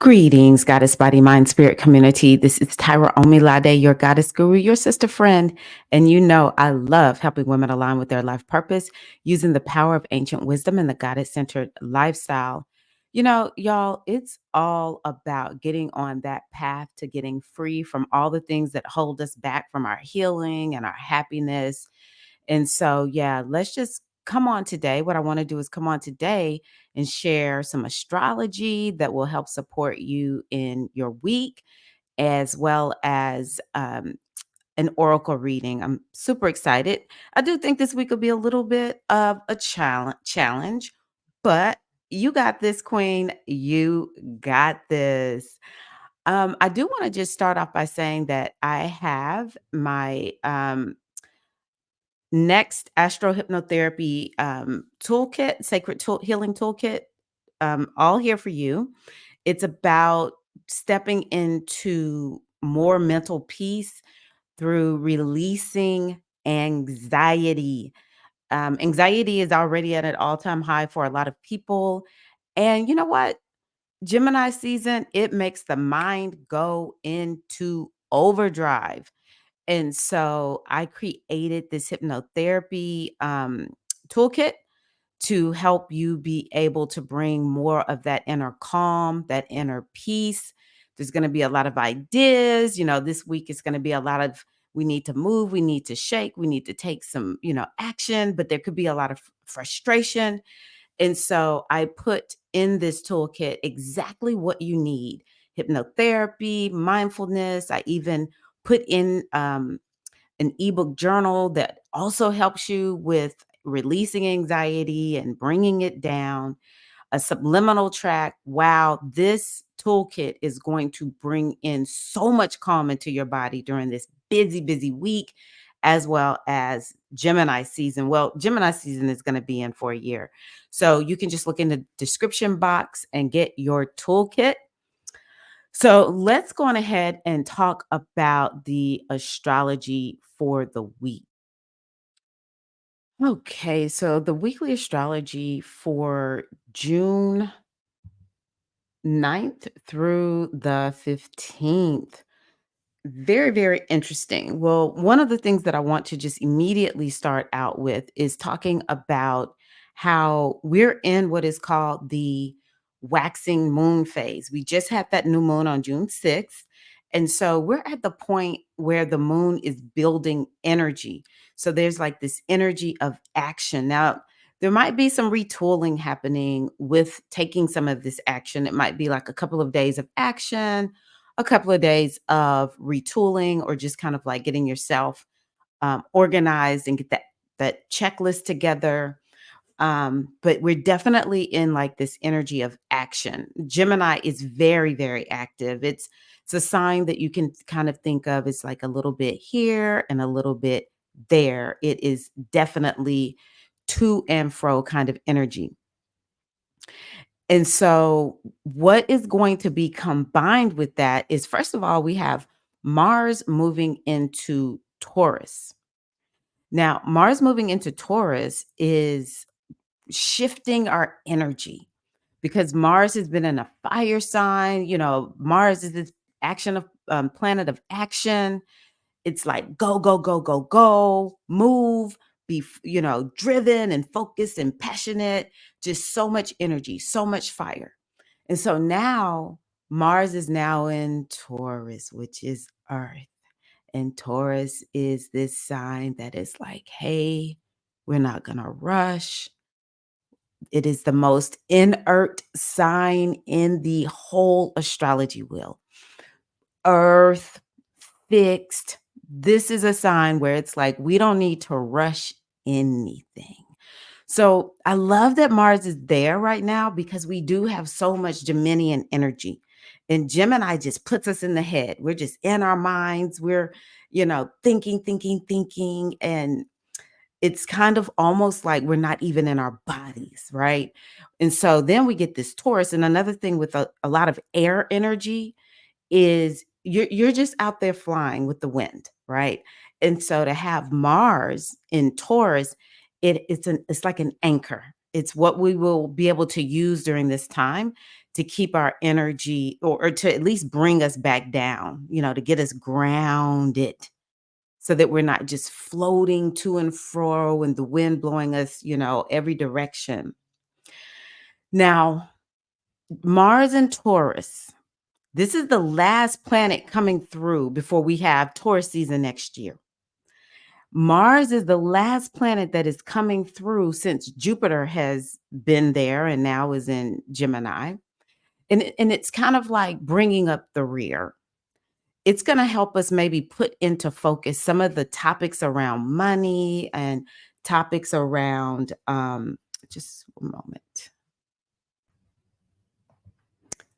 Greetings, Goddess Body Mind Spirit community. This is Tyra Omilade, your goddess guru, your sister friend. And you know, I love helping women align with their life purpose using the power of ancient wisdom and the goddess centered lifestyle. You know, y'all, it's all about getting on that path to getting free from all the things that hold us back from our healing and our happiness. And so, yeah, let's just come on today. What I want to do is come on today and share some astrology that will help support you in your week, as well as an oracle reading. I'm super excited. I do think this week will be a little bit of a challenge, but you got this, Queen. You got this. I do want to just start off by saying that I have my next astro hypnotherapy toolkit, sacred healing toolkit, all here for you. It's about stepping into more mental peace through releasing anxiety. Anxiety is already at an all-time high for a lot of people. And you know what? Gemini season, it makes the mind go into overdrive. And so I created this hypnotherapy toolkit to help you be able to bring more of that inner calm, that inner peace. There's going to be a lot of ideas. You know, this week is going to be a lot of we need to move, we need to shake, we need to take some, action, but there could be a lot of frustration. And so I put in this toolkit exactly what you need: hypnotherapy, mindfulness. I even put in an ebook journal that also helps you with releasing anxiety and bringing it down, a subliminal track. Wow, this toolkit is going to bring in so much calm into your body during this busy, busy week, as well as Gemini season. Well, Gemini season is going to be in for a year. So you can just look in the description box and get your toolkit. So let's go on ahead and talk about the astrology for the week. Okay, so the weekly astrology for June 9th through the 15th. Very, very interesting. Well, one of the things that I want to just immediately start out with is talking about how we're in what is called the waxing moon phase. We just had that new moon on June 6th. And so we're at the point where the moon is building energy. So there's like this energy of action. Now, there might be some retooling happening with taking some of this action. It might be like a couple of days of action, a couple of days of retooling, or just kind of like getting yourself organized and get that checklist together. But we're definitely in like this energy of action. Gemini is very, very active. It's a sign that you can kind of think of as like a little bit here and a little bit there. It is definitely to and fro kind of energy. And so, what is going to be combined with that is, first of all, we have Mars moving into Taurus. Now, Mars moving into Taurus is shifting our energy because Mars has been in a fire sign. You know, Mars is this action of planet of action. It's like go, go, go, go, go, move, be, driven and focused and passionate, just so much energy, so much fire. And so now Mars is now in Taurus, which is Earth. And Taurus is this sign that is like, hey, we're not going to rush. It is the most inert sign in the whole astrology wheel. Earth, fixed. This is a sign where it's like we don't need to rush anything. So I love that Mars is there right now because we do have so much Geminian energy. And Gemini just puts us in the head. We're just in our minds. We're, thinking, thinking, thinking. And it's kind of almost like we're not even in our bodies, right? And so then we get this Taurus. And another thing with a lot of air energy is you're just out there flying with the wind, right? And so to have Mars in Taurus, it's like an anchor. It's what we will be able to use during this time to keep our energy or to at least bring us back down, to get us grounded so that we're not just floating to and fro and the wind blowing us, every direction. Now, Mars and Taurus, this is the last planet coming through before we have Taurus season next year. Mars is the last planet that is coming through since Jupiter has been there and now is in Gemini. And it's kind of like bringing up the rear. It's going to help us maybe put into focus some of the topics around money and topics around, just one moment.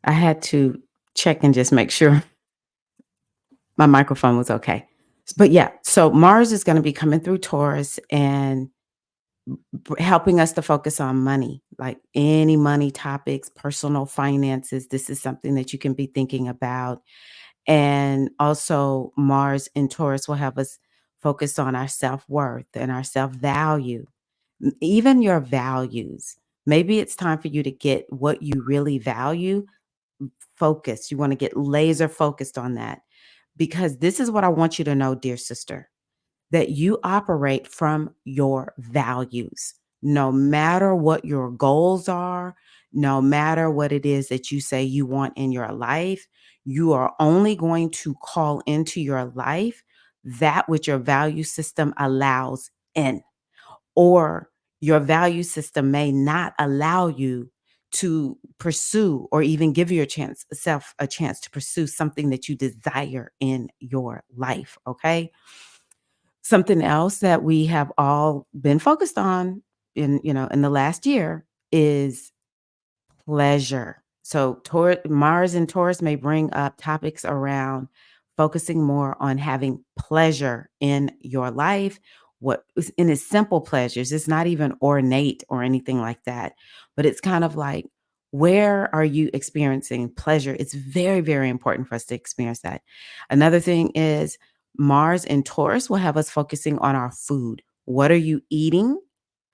I had to check and just make sure my microphone was okay. But yeah, so Mars is going to be coming through Taurus and helping us to focus on money, like any money topics, personal finances. This is something that you can be thinking about. And also, Mars in Taurus will have us focus on our self worth and our self value, even your values. Maybe it's time for you to get what you really value focused. You want to get laser focused on that because this is what I want you to know, dear sister, that you operate from your values. No matter what your goals are, no matter what it is that you say you want in your life, you are only going to call into your life that which your value system allows in, or your value system may not allow you to pursue or even give your chance self a chance to pursue something that you desire in your life. Okay, something else that we have all been focused on in the last year is pleasure. So Mars and Taurus may bring up topics around focusing more on having pleasure in your life. What in its simple pleasures, it's not even ornate or anything like that, but it's kind of like, where are you experiencing pleasure? It's very, very important for us to experience that. Another thing is Mars and Taurus will have us focusing on our food. What are you eating?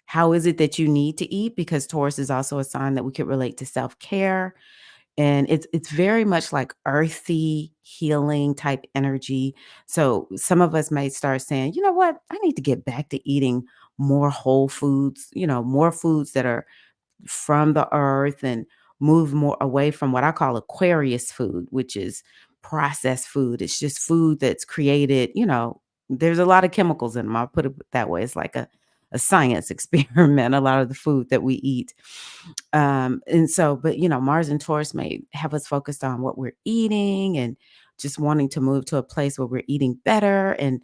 How is it that you need to eat? Because Taurus is also a sign that we could relate to self-care. And it's very much like earthy, healing type energy. So some of us may start saying, you know what? I need to get back to eating more whole foods, more foods that are from the earth and move more away from what I call Aquarius food, which is processed food. It's just food that's created, there's a lot of chemicals in them. I'll put it that way. It's like a science experiment, a lot of the food that we eat. And so, but Mars and Taurus may have us focused on what we're eating and just wanting to move to a place where we're eating better and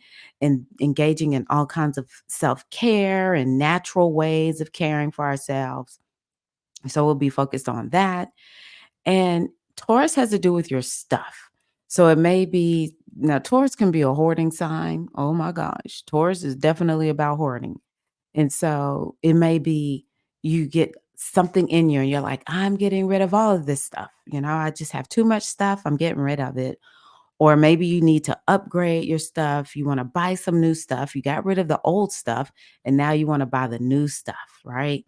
engaging in all kinds of self-care and natural ways of caring for ourselves. So we'll be focused on that. And Taurus has to do with your stuff. So it may be now Taurus can be a hoarding sign. Oh my gosh. Taurus is definitely about hoarding. And so it may be you get something in you and you're like, I'm getting rid of all of this stuff. I just have too much stuff. I'm getting rid of it. Or maybe you need to upgrade your stuff. You want to buy some new stuff. You got rid of the old stuff and now you want to buy the new stuff, right?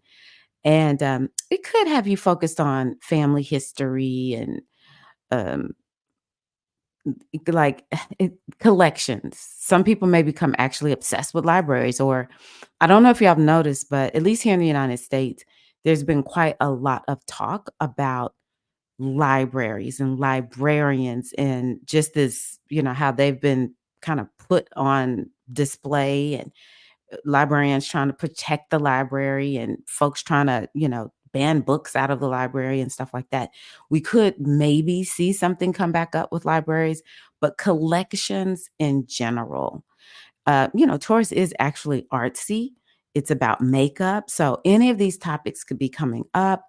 And it could have you focused on family history and um, like collections. Some people may become actually obsessed with libraries, or I don't know if you have noticed, but at least here in the United States, there's been quite a lot of talk about libraries and librarians and just this, how they've been kind of put on display, and librarians trying to protect the library and folks trying to, ban books out of the library and stuff like that. We could maybe see something come back up with libraries, but collections in general. Taurus is actually artsy. It's about makeup. So any of these topics could be coming up.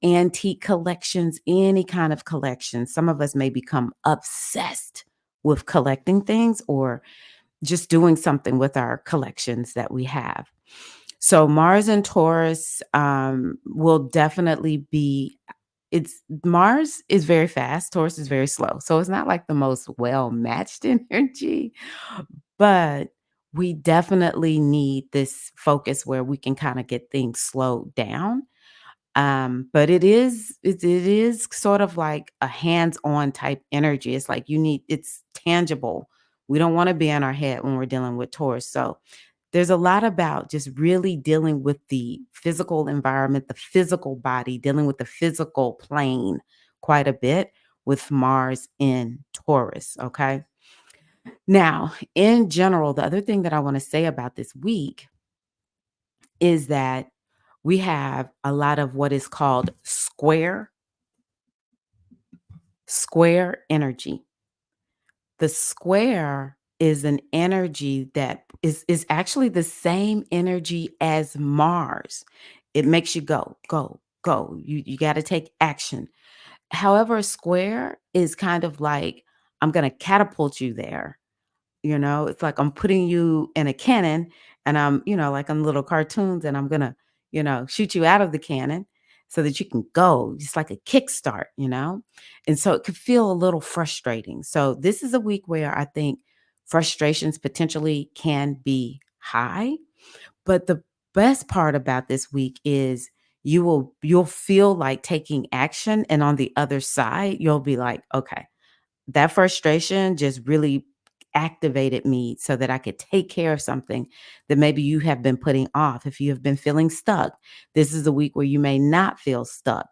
Antique collections, any kind of collection. Some of us may become obsessed with collecting things or just doing something with our collections that we have. So Mars and Taurus will definitely be it's Mars is very fast, Taurus is very slow. So it's not like the most well matched energy, but we definitely need this focus where we can kind of get things slowed down. But it is sort of like a hands-on type energy. It's like it's tangible. We don't want to be in our head when we're dealing with Taurus. So there's a lot about just really dealing with the physical environment, the physical body, dealing with the physical plane quite a bit with Mars in Taurus. Okay. Now, in general, the other thing that I want to say about this week is that we have a lot of what is called square energy. The square is an energy that is actually the same energy as Mars. It makes you go, go, go. You got to take action. However, a square is kind of like I'm going to catapult you there. It's like I'm putting you in a cannon and like on little cartoons and I'm gonna, shoot you out of the cannon so that you can go. Just like a kickstart. And so it could feel a little frustrating. So this is a week where I think frustrations potentially can be high. But the best part about this week is you'll feel like taking action. And on the other side, you'll be like, okay, that frustration just really activated me so that I could take care of something that maybe you have been putting off. If you have been feeling stuck, this is a week where you may not feel stuck.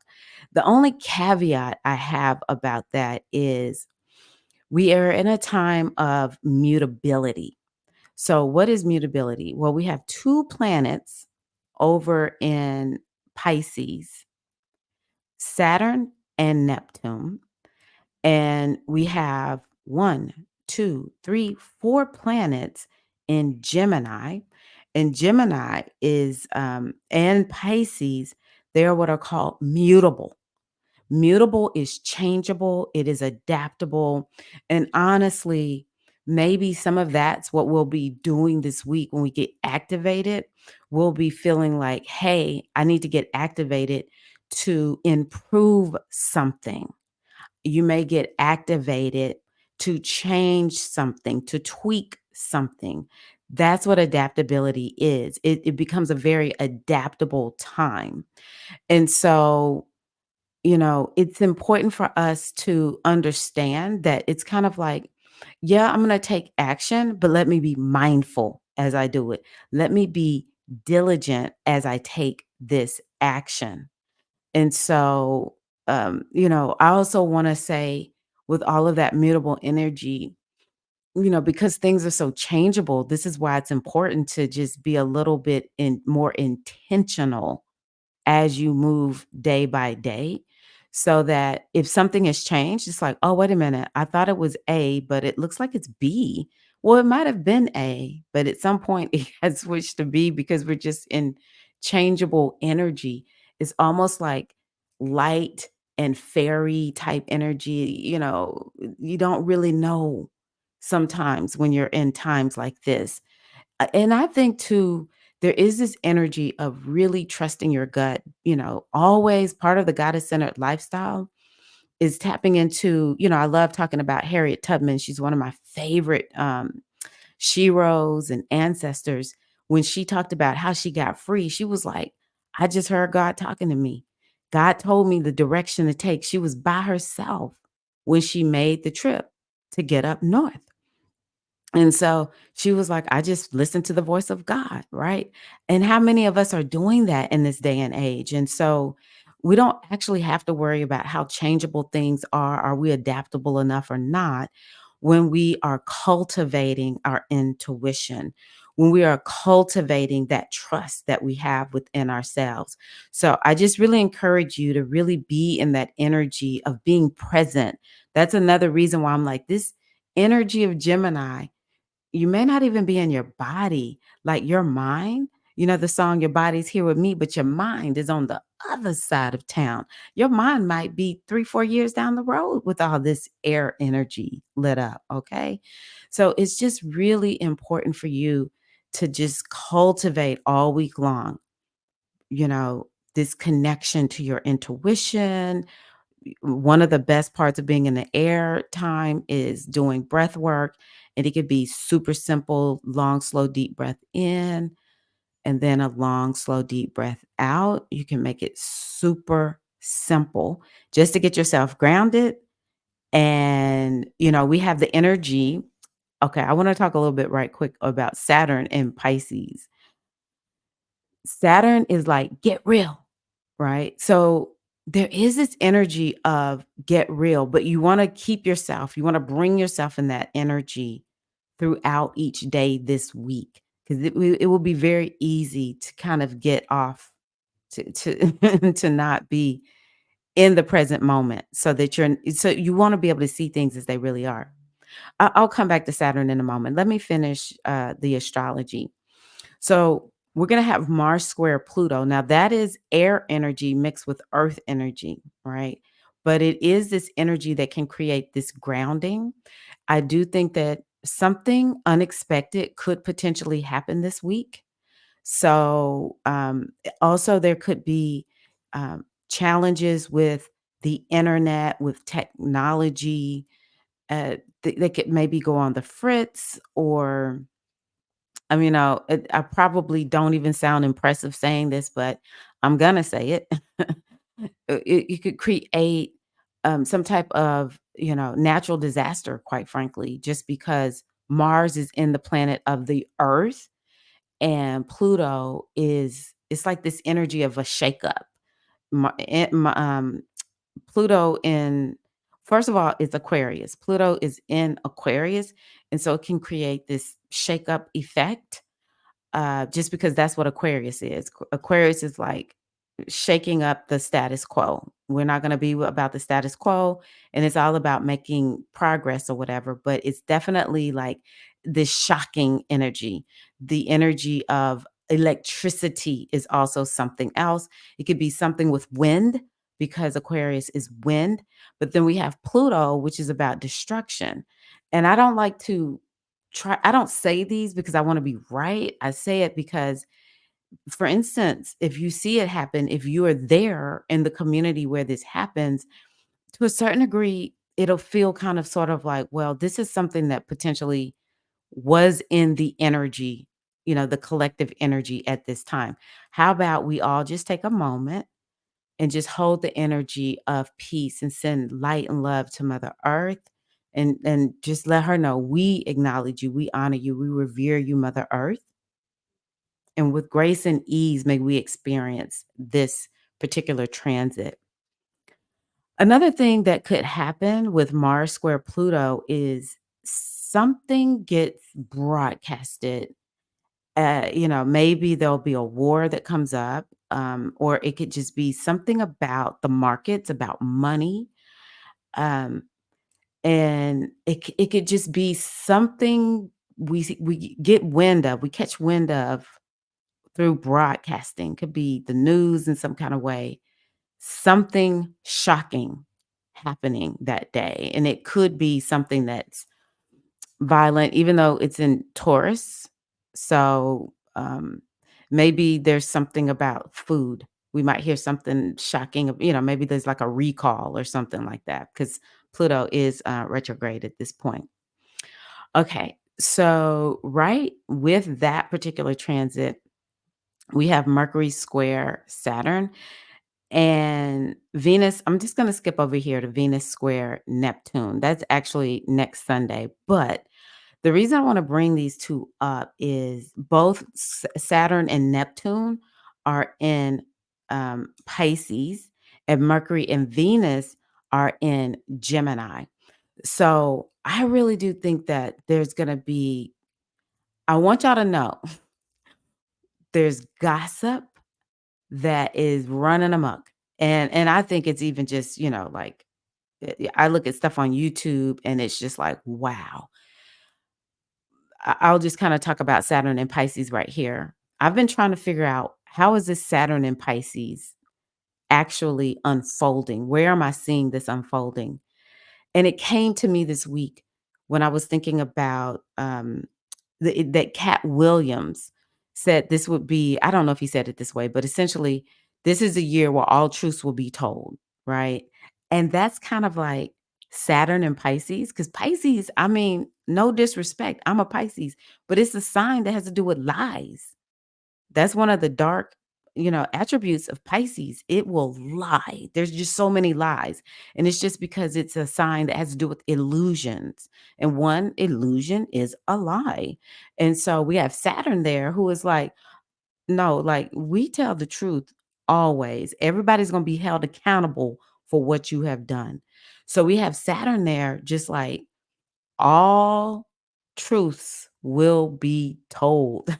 The only caveat I have about that is we are in a time of mutability. So, what is mutability? Well, we have two planets over in Pisces, Saturn and Neptune. And we have one, two, three, four planets in Gemini. And Gemini and Pisces, they're what are called mutable. Mutable is changeable, it is adaptable. And honestly, maybe some of that's what we'll be doing this week when we get activated. We'll be feeling like, hey, I need to get activated to improve something. You may get activated to change something, to tweak something. That's what adaptability is. It becomes a very adaptable time. And so, it's important for us to understand that it's kind of like, yeah, I'm going to take action, but let me be mindful as I do it. Let me be diligent as I take this action. And so, I also want to say with all of that mutable energy, because things are so changeable, this is why it's important to just be a little bit more intentional as you move day by day so that if something has changed, it's like, oh, wait a minute, I thought it was A, but it looks like it's B. Well, it might have been A, but at some point it has switched to B because we're just in changeable energy. It's almost like light and fairy type energy. You don't really know sometimes when you're in times like this. And I think too, there is this energy of really trusting your gut. Always part of the goddess centered lifestyle is tapping into, I love talking about Harriet Tubman. She's one of my favorite sheroes and ancestors. When she talked about how she got free, she was like, I just heard God talking to me. God told me the direction to take. She was by herself when she made the trip to get up north. And so she was like, I just listened to the voice of God, right? And how many of us are doing that in this day and age? And so we don't actually have to worry about how changeable things are. Are we adaptable enough or not? When we are cultivating our intuition, when we are cultivating that trust that we have within ourselves. So I just really encourage you to really be in that energy of being present. That's another reason why I'm like, this energy of Gemini, you may not even be in your body, like your mind. The song Your Body's Here With Me, but your mind is on the other side of town. Your mind might be 3, 4 years down the road with all this air energy lit up. Okay. So it's just really important for you to just cultivate all week long, this connection to your intuition. One of the best parts of being in the air time is doing breath work. And it could be super simple, long, slow, deep breath in and then a long, slow, deep breath out. You can make it super simple just to get yourself grounded. And, we have the energy. Okay, I want to talk a little bit right quick about Saturn and Pisces. Saturn is like, get real, right? So there is this energy of get real, but you want to keep yourself, you want to bring yourself in that energy throughout each day this week because it will be very easy to kind of get off to to not be in the present moment so you want to be able to see things as they really are. I'll come back to Saturn in a moment. Let me finish the astrology. So we're going to have Mars square Pluto. Now, that is air energy mixed with earth energy, right? But it is this energy that can create this grounding. I do think that something unexpected could potentially happen this week. So, also, there could be challenges with the internet, with technology. They could maybe go on the fritz, or I probably don't even sound impressive saying this, but I'm gonna say it. You could create some type of, natural disaster, quite frankly, just because Mars is in the planet of the Earth and Pluto is it's like this energy of a shakeup. Pluto in First of all, it's Aquarius. Pluto is in Aquarius, and so it can create this shakeup effect just because that's what Aquarius is. Aquarius is like shaking up the status quo. We're not going to be about the status quo, and it's all about making progress or whatever. But it's definitely like this shocking energy. The energy of electricity is also something else. It could be something with wind because Aquarius is wind. But then we have Pluto, which is about destruction. And I don't like to I don't say these because I wanna be right. I say it because, for instance, if you see it happen, if you are there in the community where this happens, to a certain degree, it'll feel kind of sort of like, well, this is something that potentially was in the energy, the collective energy at this time. How about we all just take a moment and just hold the energy of peace and send light and love to Mother Earth and just let her know we acknowledge you, we honor you, we revere you, Mother Earth. And with grace and ease, may we experience this particular transit. Another thing that could happen with Mars square Pluto is something gets broadcasted. Maybe there'll be a war that comes up, or it could just be something about the markets, about money. Um, and it could just be something we get wind of, we catch wind of through broadcasting. Could be the news in some kind of way. Something shocking happening that day, and it could be something that's violent, even though it's in Taurus. So, maybe there's something about food. We might hear something shocking, maybe there's like a recall or something like that because Pluto is retrograde at this point. Okay, so right with that particular transit, we have Mercury square Saturn and Venus. I'm just going to skip over here to Venus square Neptune. That's actually next Sunday, but the reason I wanna bring these 2 up is both Saturn and Neptune are in, Pisces, and Mercury and Venus are in Gemini. So, I really do think that there's gonna be I want y'all to know there's gossip that is running amok, and I think it's even just, like, I look at stuff on YouTube, and it's just like, wow. I'll just kinda talk about Saturn and Pisces right here. I've been trying to figure out how is this Saturn and Pisces actually unfolding? Where am I seeing this unfolding? And it came to me this week when I was thinking about, that Cat Williams said this would be I don't know if he said it this way, but essentially, this is a year where all truths will be told, right? And that's kind of like Saturn and Pisces, because Pisces, I mean, no disrespect, I'm a Pisces, but it's a sign that has to do with lies. That's one of the dark, attributes of Pisces. It will lie. There's just so many lies. And it's just because it's a sign that has to do with illusions. And one illusion is a lie. And so we have Saturn there who is like, no, like we tell the truth always. Everybody's going to be held accountable for what you have done. So we have Saturn there, just like all truths will be told.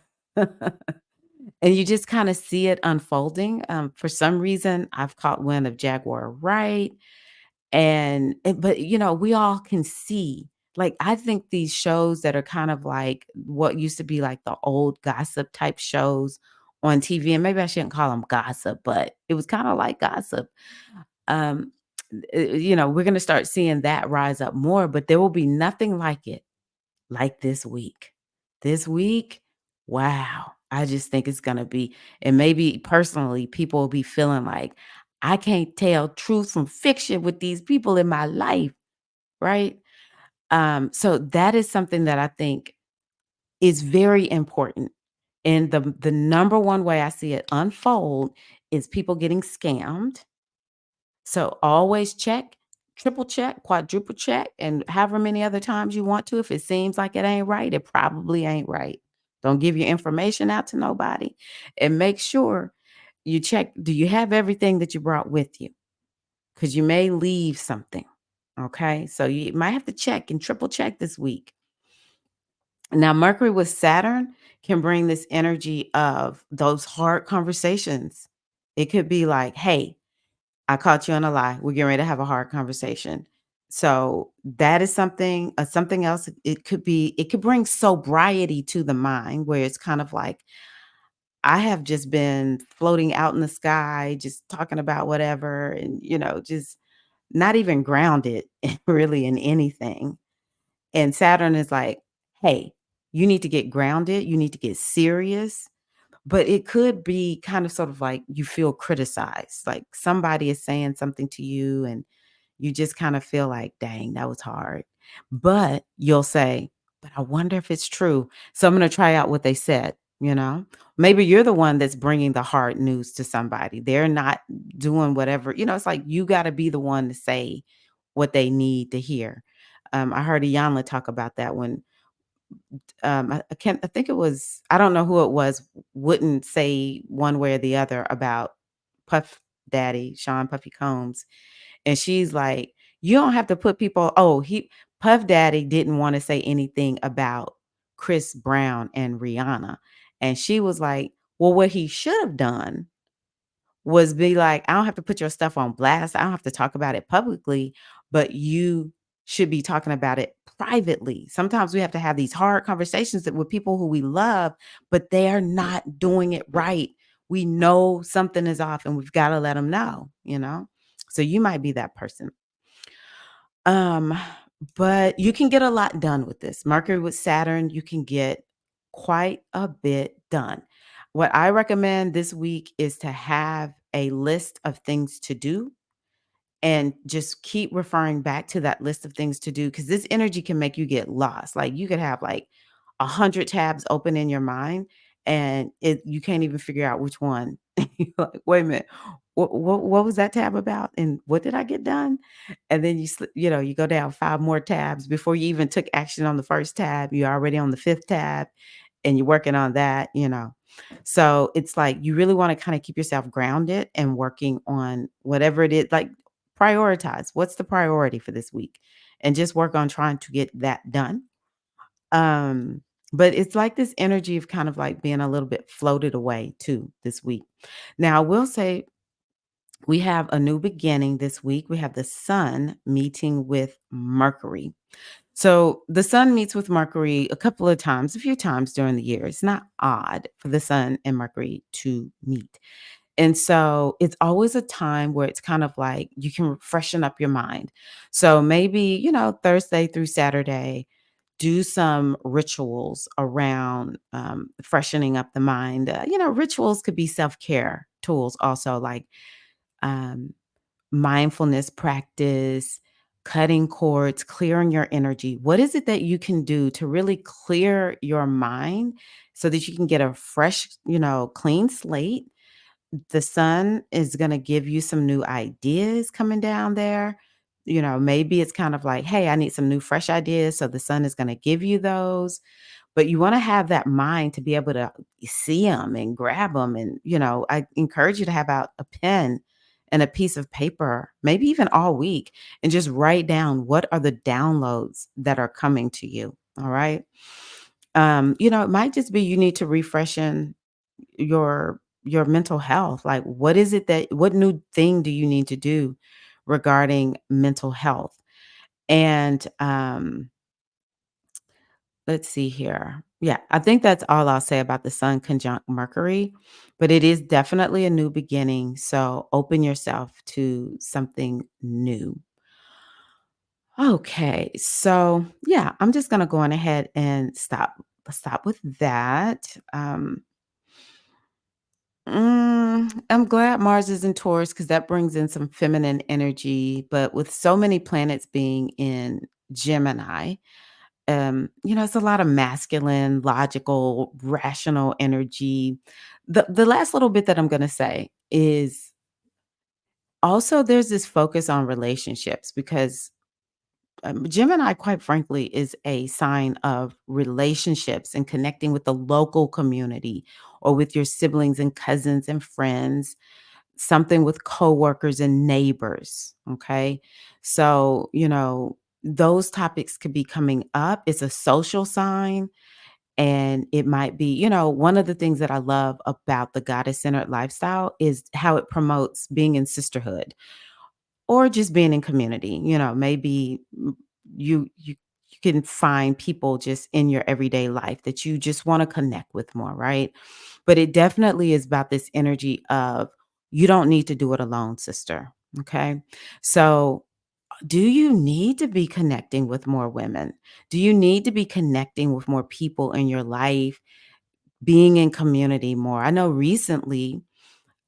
And you just kind of see it unfolding. For some reason, I've caught wind of Jaguar right. But we all can see. Like, I think these shows that are kind of like what used to be like the old gossip type shows on TV, and maybe I shouldn't call them gossip, but it was kind of like gossip. Um, we're going to start seeing that rise up more, but there will be nothing like this week. This week, wow. I just think it's going to be, and maybe personally, people will be feeling like, I can't tell truth from fiction with these people in my life, right? So that is something that I think is very important. And the number one way I see it unfold is people getting scammed. So always check, triple check, quadruple check, and however many other times you want to. If it seems like it ain't right, it probably ain't right. Don't give your information out to nobody. And make sure you check, do you have everything that you brought with you? Because you may leave something. Okay. So you might have to check and triple check this week. Now, Mercury with Saturn can bring this energy of those hard conversations. It could be like, hey, I caught you on a lie. We're getting ready to have a hard conversation. So that is something else. It could bring sobriety to the mind where it's kind of like, I have just been floating out in the sky, just talking about whatever, and, just not even grounded really in anything. And Saturn is like, hey, you need to get grounded. You need to get serious. But it could be kind of sort of like you feel criticized, like somebody is saying something to you and you just kind of feel like, dang, that was hard. But you'll say, but I wonder if it's true. So I'm going to try out what they said, you know? Maybe you're the one that's bringing the hard news to somebody. They're not doing whatever, it's like you got to be the one to say what they need to hear. I heard Iyanla talk about that when I can't I think it was I don't know who it was, wouldn't say one way or the other about Puff Daddy, Sean Puffy Combs. And she's like, you don't have to put people, Puff Daddy didn't want to say anything about Chris Brown and Rihanna. And she was like, well, what he should have done was be like, I don't have to put your stuff on blast. I don't have to talk about it publicly, but you should be talking about it privately. Sometimes we have to have these hard conversations with people who we love, but they are not doing it right. We know something is off and we've got to let them know. So you might be that person. Um, but you can get a lot done with this. Mercury with Saturn, you can get quite a bit done. What I recommend this week is to have a list of things to do and just keep referring back to that list of things to do because this energy can make you get lost. Like you could have like 100 tabs open in your mind and you can't even figure out which one. You're like, wait a minute, what was that tab about? And what did I get done? And then you go down 5 more tabs before you even took action on the first tab. You're already on the fifth tab and you're working on that. So it's like you really want to kind of keep yourself grounded and working on whatever it is. Like prioritize what's the priority for this week and just work on trying to get that done. But it's like this energy of kind of like being a little bit floated away too this week. Now, I will say we have a new beginning this week. We have the sun meeting with Mercury. So the sun meets with Mercury a few times during the year. It's not odd for the sun and Mercury to meet. And so it's always a time where it's kind of like you can freshen up your mind. So maybe, Thursday through Saturday, do some rituals around freshening up the mind. Rituals could be self care tools also, like um, mindfulness practice, cutting cords, clearing your energy. What is it that you can do to really clear your mind so that you can get a fresh, clean slate? The sun is gonna give you some new ideas coming down there. Maybe it's kind of like, "Hey, I need some new fresh ideas," so the sun is gonna give you those. But you wanna have that mind to be able to see them and grab them, and, I encourage you to have out a pen and a piece of paper, maybe even all week, and just write down what are the downloads that are coming to you, all right? It might just be you need to refreshen your mental health. Like, what new thing do you need to do regarding mental health? And, let's see here. Yeah, I think that's all I'll say about the Sun conjunct Mercury, but it is definitely a new beginning, so open yourself to something new. Okay, so, yeah, I'm just gonna go on ahead and stop with that. I'm glad Mars is in Taurus because that brings in some feminine energy, but with so many planets being in Gemini, it's a lot of masculine, logical, rational energy. The last little bit that I'm gonna say is also there's this focus on relationships because Gemini, quite frankly, is a sign of relationships and connecting with the local community or with your siblings and cousins and friends, something with coworkers and neighbors, okay? So, those topics could be coming up. It's a social sign, and it might be, one of the things that I love about the goddess-centered lifestyle is how it promotes being in sisterhood or just being in community. Maybe you can find people just in your everyday life that you just wanna connect with more, right? But it definitely is about this energy of, "You don't need to do it alone, sister." Okay? So, do you need to be connecting with more women? Do you need to be connecting with more people in your life, being in community more? I know recently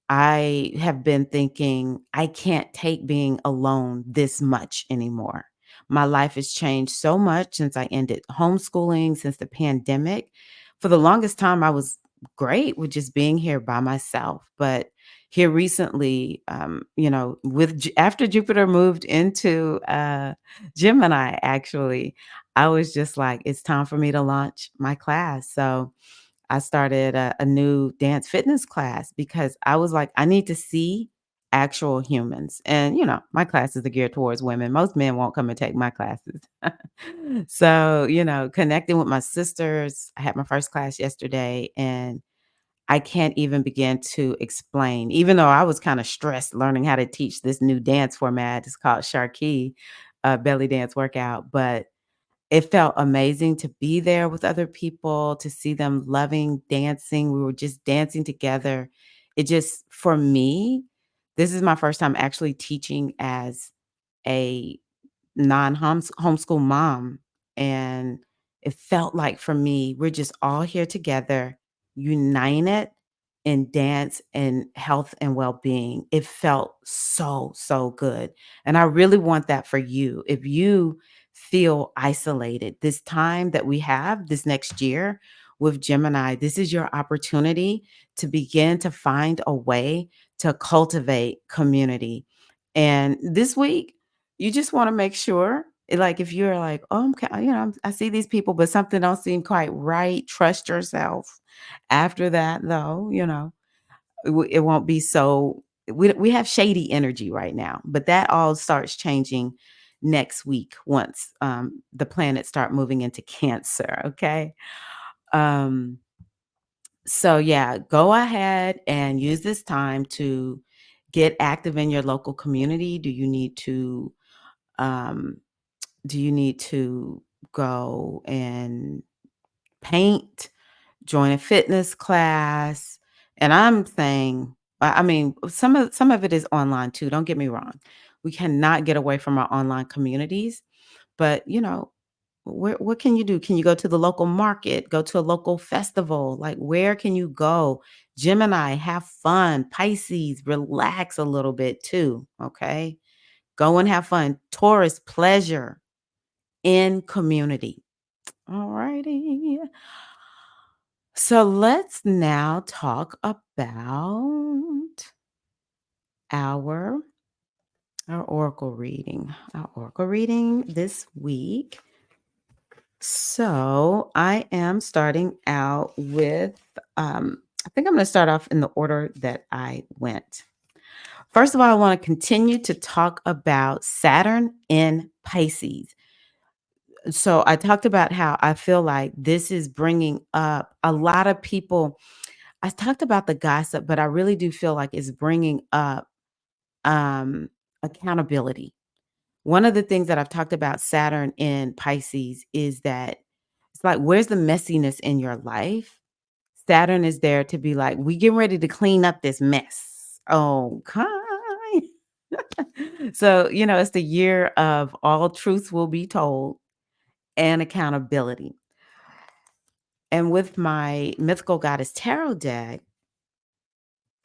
I have been thinking, I can't take being alone this much anymore. My life has changed so much since I ended homeschooling, since the pandemic. For the longest time, I was great with just being here by myself. But here recently, after Jupiter moved into Gemini, actually, I was just like, it's time for me to launch my class. So I started a new dance fitness class because I was like, I need to see actual humans. And, my classes are geared towards women. Most men won't come and take my classes. So, connecting with my sisters. I had my first class yesterday and I can't even begin to explain, even though I was kind of stressed learning how to teach this new dance format. It's called Sharkey, belly dance workout. But it felt amazing to be there with other people, to see them loving dancing. We were just dancing together. It just for me, this is my first time actually teaching as a non homeschool mom, and it felt like for me, we're just all here together, united in dance and health and well-being. It felt so, so good, and I really want that for you. If you feel isolated, this time that we have this next year with Gemini, this is your opportunity to begin to find a way to cultivate community. And this week, you just wanna make sure, like, if you're like, "Oh, I see these people, but something don't seem quite right," trust yourself. After that, though, it won't be so we have shady energy right now, but that all starts changing next week once, the planets start moving into Cancer, okay? Um, so, yeah, go ahead and use this time to get active in your local community. Um Do you need to go and paint, join a fitness class? And I'm saying, I mean, some of it is online too, don't get me wrong. We cannot get away from our online communities, but, what can you do? Can you go to the local market, go to a local festival? Like, where can you go? Gemini, have fun. Pisces, relax a little bit too, okay? Go and have fun. Taurus, pleasure in community. All righty. So let's now talk about our our oracle reading. Our oracle reading this week. So I am starting out with I think I'm going to start off in the order that I went. First of all, I want to continue to talk about Saturn in Pisces. So I talked about how I feel like this is bringing up a lot of people. I talked about the gossip, but I really do feel like it's bringing up um, accountability. One of the things that I've talked about Saturn in Pisces is that it's like, where's the messiness in your life? Saturn is there to be like, we getting ready to clean up this mess. Okay. So, it's the year of all truths will be told and accountability. And with my Mythical Goddess Tarot deck,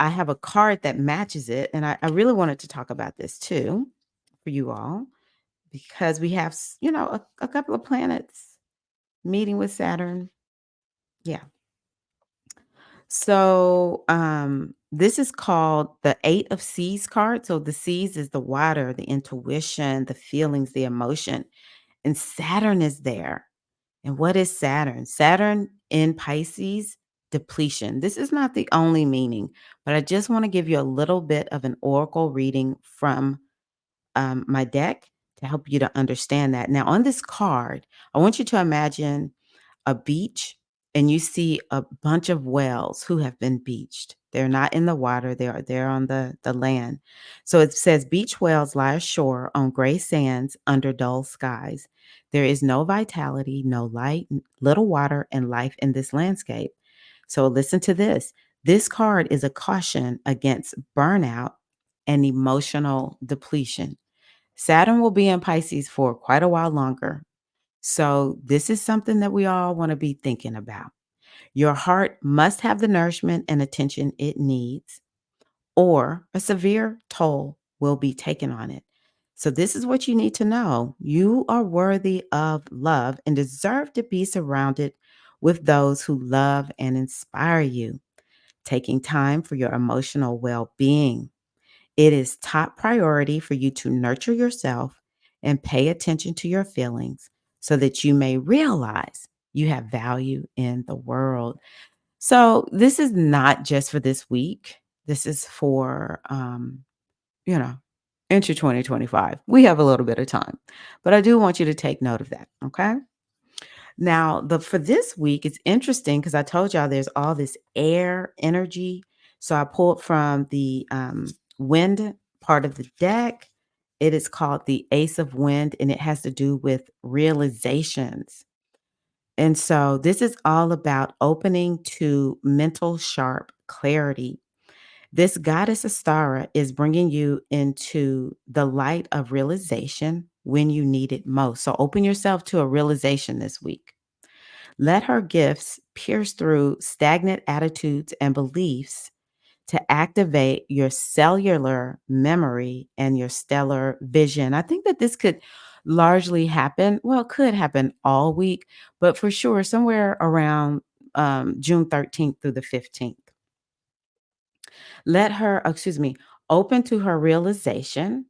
I have a card that matches it. And I really wanted to talk about this too for you all because we have, a couple of planets meeting with Saturn. Yeah. So this is called the Eight of Seas card. So the seas is the water, the intuition, the feelings, the emotion. And Saturn is there. And what is Saturn? Saturn in Pisces, depletion. This is not the only meaning, but I just want to give you a little bit of an oracle reading from my deck to help you to understand that. Now, on this card, I want you to imagine a beach and you see a bunch of whales who have been beached. They're not in the water, they're on the land. So it says beach whales lie ashore on gray sands under dull skies. There is no vitality, no light, little water, and life in this landscape. So listen to this. This card is a caution against burnout and emotional depletion. Saturn will be in Pisces for quite a while longer. So, this is something that we all want to be thinking about. Your heart must have the nourishment and attention it needs, or a severe toll will be taken on it. So, this is what you need to know. You are worthy of love and deserve to be surrounded with those who love and inspire you. Taking time for your emotional well being. It is top priority for you to nurture yourself and pay attention to your feelings so that you may realize you have value in the world. So, this is not just for this week. This is for, you know, into 2025. We have a little bit of time, but I do want you to take note of that. Okay. Now, the for this week, it's interesting because I told y'all there's all this air energy. So I pulled from the wind part of the deck. It is called the Ace of Wind, and it has to do with realizations. And so this is all about opening to mental sharp clarity. This goddess Astara is bringing you into the light of realization when you need it most. So open yourself to a realization this week. Let her gifts pierce through stagnant attitudes and beliefs to activate your cellular memory and your stellar vision. I think that this could largely happen. Well, it could happen all week, but for sure, somewhere around June 13th through the 15th. Let her, excuse me, open to her realization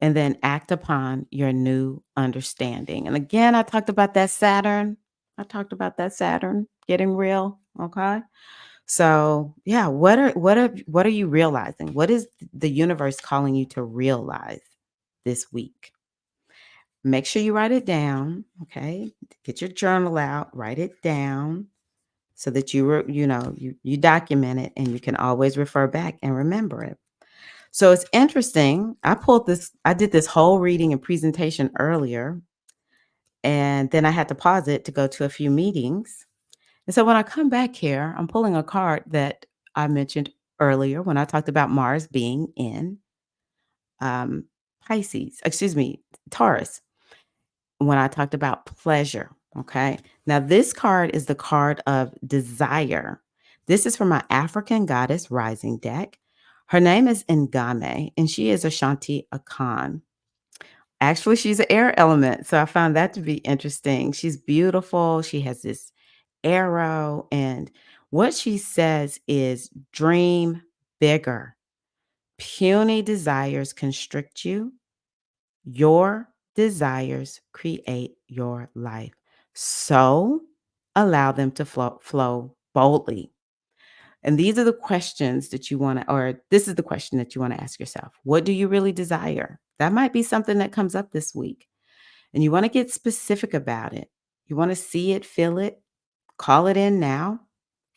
and then act upon your new understanding. And again, I talked about that Saturn. I talked about that Saturn getting real. Okay. So yeah, what are you realizing? What is the universe calling you to realize this week? Make sure you write it down. Okay. Get your journal out, write it down so that you document it and you can always refer back and remember it. So it's interesting. I did this whole reading and presentation earlier, and then I had to pause it to go to a few meetings. And so when I come back here, I'm pulling a card that I mentioned earlier when I talked about Mars being in um, Taurus, when I talked about pleasure. Okay. Now, this card is the card of desire. This is from my African Goddess Rising deck. Her name is Ngame, and she is Ashanti Akan. Actually, she's an air element, so I found that to be interesting. She's beautiful. She has this arrow, and what she says is dream bigger. Puny desires constrict you. Your desires create your life. So allow them to flow boldly. And these are the questions that you want to, or this is the question that you want to ask yourself. What do you really desire? That might be something that comes up this week. And you want to get specific about it. You want to see it, feel it, call it in now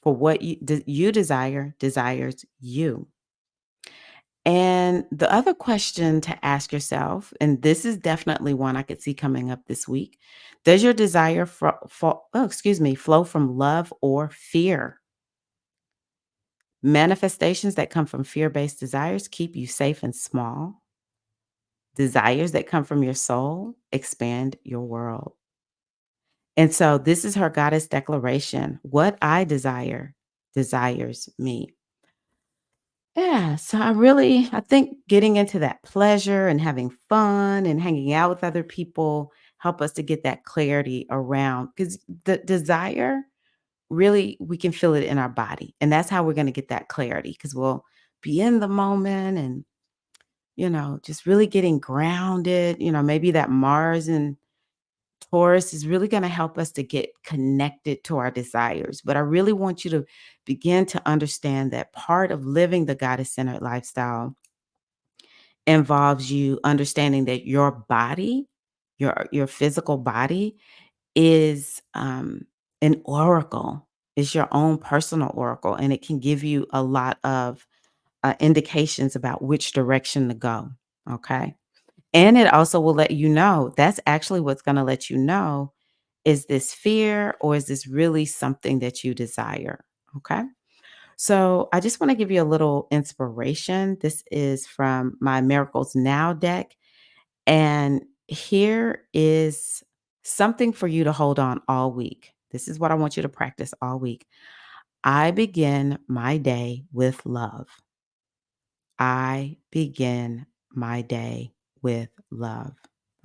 for what you desire, desires you. And the other question to ask yourself, and this is definitely one I could see coming up this week, does your desire flow from love or fear? Manifestations that come from fear-based desires keep you safe and small. Desires that come from your soul expand your world. And so this is her goddess declaration. What I desire desires me. Yeah, so I think getting into that pleasure and having fun and hanging out with other people help us to get that clarity around because the desire really we can feel it in our body. And that's how we're going to get that clarity because we'll be in the moment and just really getting grounded. Maybe that Mars and Taurus is really going to help us to get connected to our desires. But I really want you to begin to understand that part of living the goddess centered lifestyle involves you understanding that your body, your physical body, is an oracle. It's your own personal oracle, and it can give you a lot of indications about which direction to go. Okay. And it also will let you know that's actually what's going to let you know is this fear or is this really something that you desire? Okay. So I just want to give you a little inspiration. This is from my Miracles Now deck. And here is something for you to hold on all week. This is what I want you to practice all week. I begin my day with love. I begin my day with love.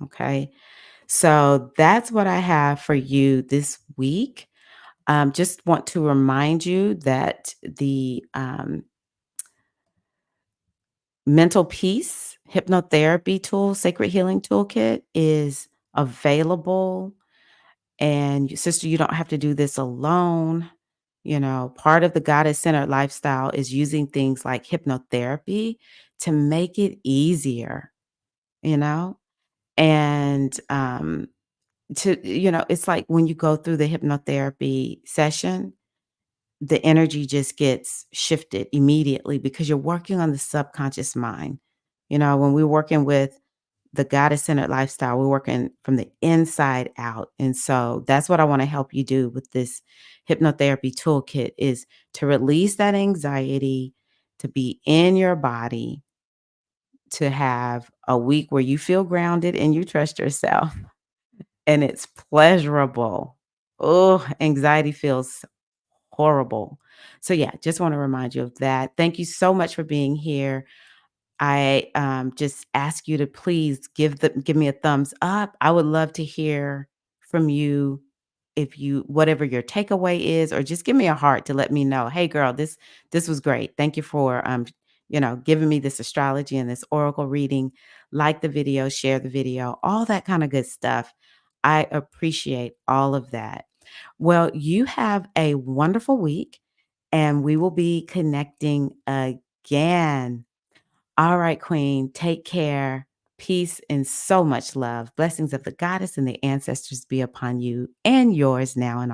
Okay. So that's what I have for you this week. Just want to remind you that the mental peace hypnotherapy tool, sacred healing toolkit is available. And sister, you don't have to do this alone. Part of the goddess centered lifestyle is using things like hypnotherapy to make it easier, you know? And it's like when you go through the hypnotherapy session, the energy just gets shifted immediately because you're working on the subconscious mind. When we're working with the goddess centered lifestyle, we're working from the inside out. And so that's what I want to help you do with this hypnotherapy toolkit is to release that anxiety, to be in your body, to have a week where you feel grounded and you trust yourself and it's pleasurable. Oh, anxiety feels horrible. So yeah, just want to remind you of that. Thank you so much for being here. I just ask you to please give me a thumbs up. I would love to hear from you if you whatever your takeaway is, or just give me a heart to let me know. Hey, girl, this was great. Thank you for giving me this astrology and this oracle reading. Like the video, share the video, all that kind of good stuff. I appreciate all of that. Well, you have a wonderful week, and we will be connecting again. All right, Queen, take care. Peace and so much love. Blessings of the goddess and the ancestors be upon you and yours now and